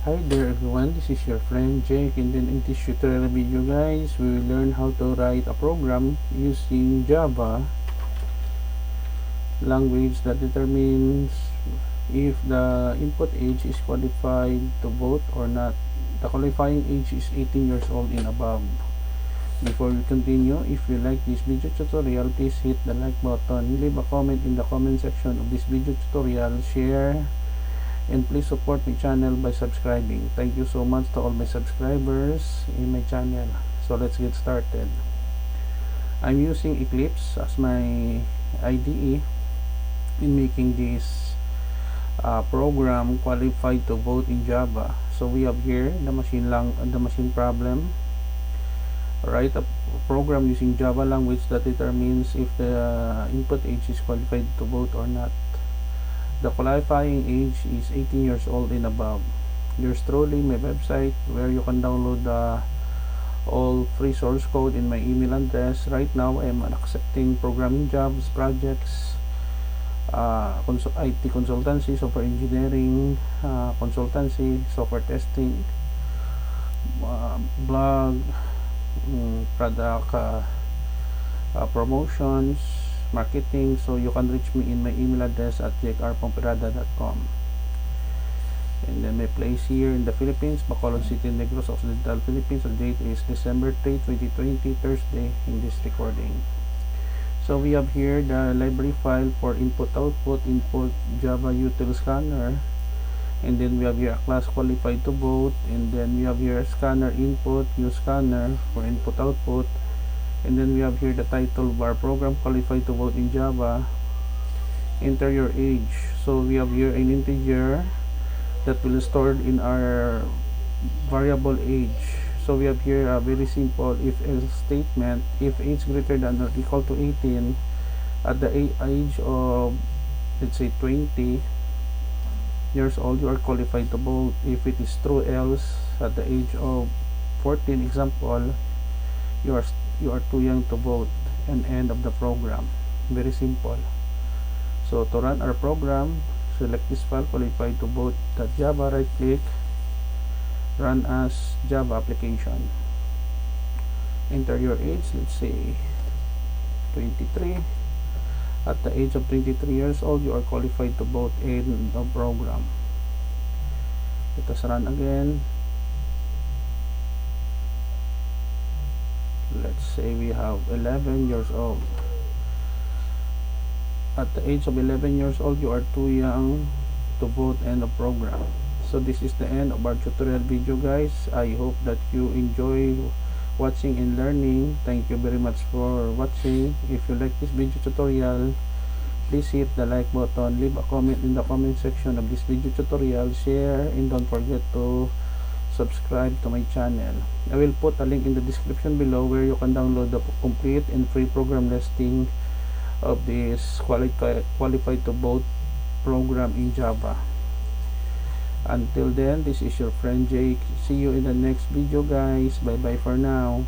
Hi there everyone, this is your friend Jake, and then in this tutorial video guys, we will learn how to write a program using Java language that determines if the input age is qualified to vote or not. The qualifying age is 18 years old and above. Before we continue, if you like this video tutorial, please hit the like button, leave a comment in the comment section of this video tutorial, share, and please support my channel by subscribing. Thank you so much to all my subscribers in my channel. So let's get started. I'm using Eclipse as my IDE in making this program qualified to vote in Java. So we have here the machine problem. Write a program using Java language that determines if the input age is qualified to vote or not. The qualifying age is 18 years old and above. Yours truly, my website where you can download all free source code in my email address. Right now, I am accepting programming jobs, projects, IT consultancy, software engineering, consultancy, software testing, blog, product promotions, marketing. So you can reach me in my email address at jrpomperada.com. And then my place here in the Philippines, Bacolod City, Negros Occidental Philippines. The date is December 3, 2020, Thursday in this recording. So we have here the library file for input Java util scanner, and then we have here a class qualified to vote, and then we have here a scanner input, use scanner for input output. And then we have here the title bar, program qualified to vote in Java, enter your age. So we have here an integer that will be stored in our variable age. So we have here a very simple if else statement. If age greater than or equal to 18 at the age of, let's say, 20 years old, you are qualified to vote. If it is true else, at the age of 14, example, you are too young to vote, and end of the program. Very simple. So to run our program, select this file, qualified to vote.java, right click, run as Java application. Enter your age, let's say 23. At the age of 23 years old, you are qualified to vote. End of program. Let us run again. Let's say we have 11 years old. At the age of 11 years old, you are too young to vote. End of program. So this is the end of our tutorial video guys. I hope that you enjoy watching and learning. Thank you very much for watching. If you like this video tutorial, please hit the like button, leave a comment in the comment section of this video tutorial, share, and don't forget to subscribe to my channel. I will put a link in the description below where you can download the complete and free program listing of this qualified to vote program in Java. Until then, this is your friend Jake. See you in the next video guys. Bye bye for now.